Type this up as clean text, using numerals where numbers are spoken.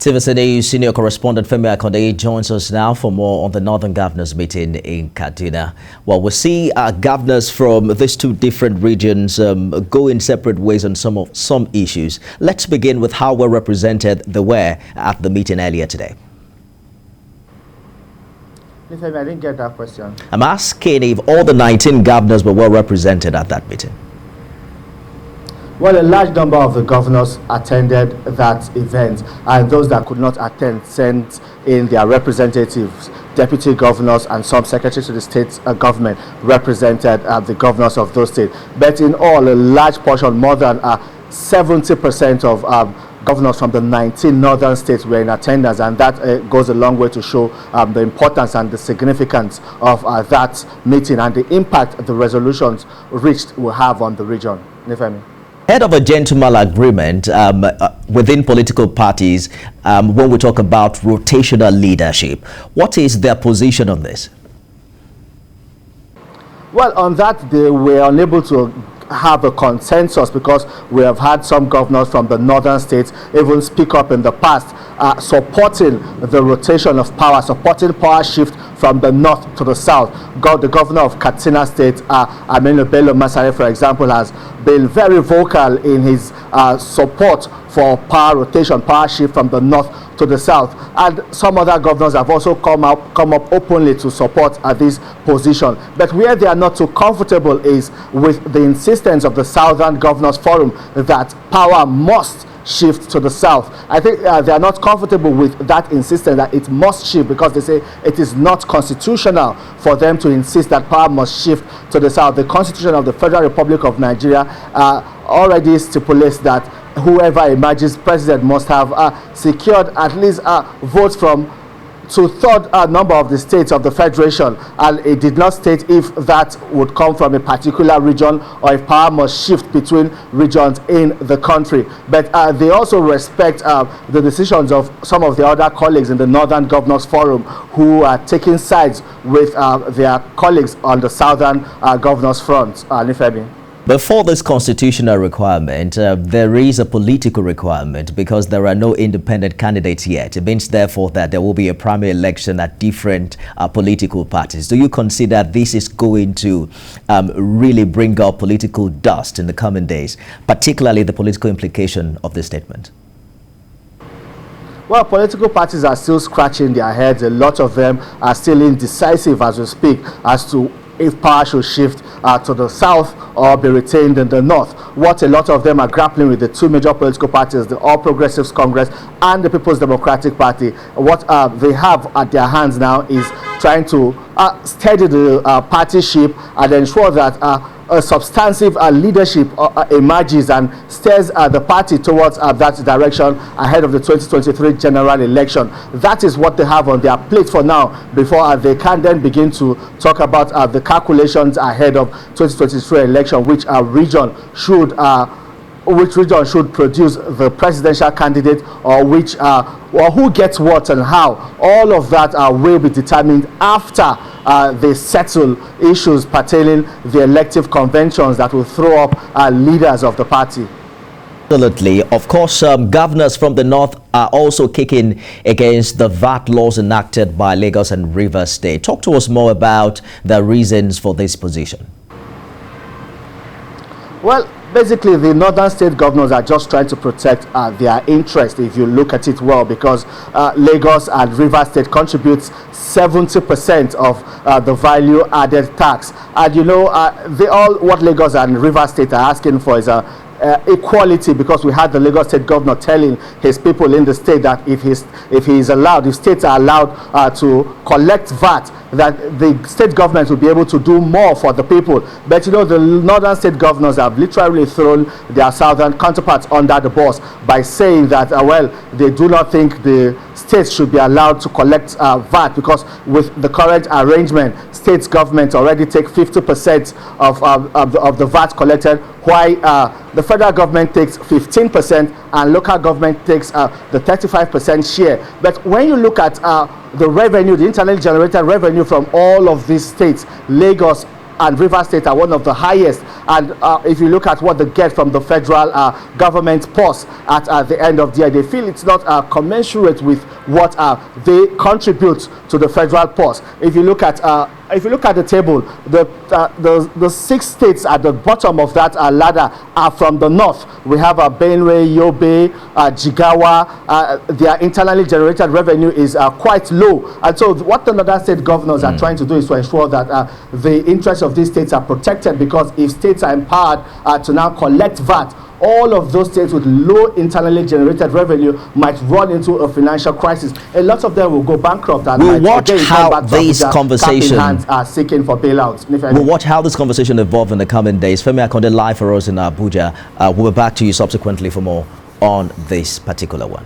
TVC News Senior Correspondent Femi Akande joins us now for more on the Northern Governors meeting in Kaduna. Well, we see governors from these two different regions go in separate ways on some issues. Let's begin with how well represented they were at the meeting earlier today. I didn't get that question. I'm asking if all the 19 governors were well represented at that meeting. Well, a large number of the governors attended that event, and those that could not attend sent in their representatives. Deputy governors and some secretaries to the state government represented the governors of those states. But in all, a large portion, more than 70% of governors from the 19 northern states were in attendance, and that goes a long way to show the importance and the significance of that meeting and the impact the resolutions reached will have on the region. Nifemi. Head of a gentleman agreement within political parties when we talk about rotational leadership. What is their position on this? Well, on that, they were unable to have a consensus because we have had some governors from the northern states even speak up in the past supporting the rotation of power, supporting power shift from the north to the south. The governor of Kaduna State, Aminu Bello Masari, for example, has been very vocal in his support for power rotation, power shift from the north to the south, and some other governors have also come up openly to support this position. But where they are not too comfortable is with the insistence of the Southern Governors Forum that power must shift to the south. I think they are not comfortable with that insistence that it must shift because they say it is not constitutional for them to insist that power must shift to the south. The Constitution of the Federal Republic of Nigeria already stipulates that whoever emerges president must have secured at least votes from two-thirds number of the states of the federation, and it did not state if that would come from a particular region or if power must shift between regions in the country. But they also respect the decisions of some of the other colleagues in the Northern Governors Forum who are taking sides with their colleagues on the Southern Governors Front. Nifemi. Before this constitutional requirement, there is a political requirement because there are no independent candidates yet. It means, therefore, that there will be a primary election at different political parties. Do you consider this is going to really bring up political dust in the coming days, particularly the political implication of this statement? Well, political parties are still scratching their heads. A lot of them are still indecisive as we speak as to if power should shift to the south or be retained in the north. What a lot of them are grappling with, the two major political parties, the All Progressives Congress and the People's Democratic Party, what they have at their hands now is trying to steady the party ship and ensure that a substantive leadership emerges and steers the party towards that direction ahead of the 2023 general election. That is what they have on their plate for now before they can then begin to talk about the calculations ahead of 2023 election, which region should produce the presidential candidate, or who gets what and how. All of that will be determined after they settle issues pertaining the elective conventions that will throw up leaders of the party. Absolutely. Of course, governors from the north are also kicking against the VAT laws enacted by Lagos and Rivers State. Talk to us more about the reasons for this position. Well, basically, the northern state governors are just trying to protect their interest, if you look at it well, because Lagos and Rivers State contributes 70% of the value added tax. And you know, what Lagos and Rivers State are asking for is equality, because we had the Lagos State governor telling his people in the state that if states are allowed to collect VAT, that the state government will be able to do more for the people. But you know, the northern state governors have literally thrown their southern counterparts under the bus by saying that they do not think the states should be allowed to collect VAT, because with the current arrangement, state governments already take 50% of the VAT collected, while the federal government takes 15% and local government takes the 35% share. But when you look at the revenue, the internally generated revenue from all of these states, Lagos and Rivers State are one of the highest. And if you look at what they get from the federal government purse at the end of the year, they feel it's not commensurate with what they contribute to the federal purse. If you look at the table, the 6 states at the bottom of that ladder are from the north. We have Benue, Yobe, Jigawa. Their internally generated revenue is quite low. And so what the northern state governors are trying to do is to ensure that the interests of these states are protected, because if states are empowered to now collect VAT, all of those states with low internally generated revenue might run into a financial crisis. A lot of them will go bankrupt and we'll watch how this conversation are seeking for bailouts. We'll watch how this conversation evolves in the coming days. Femi Akande live for us in Abuja. We'll be back to you subsequently for more on this particular one.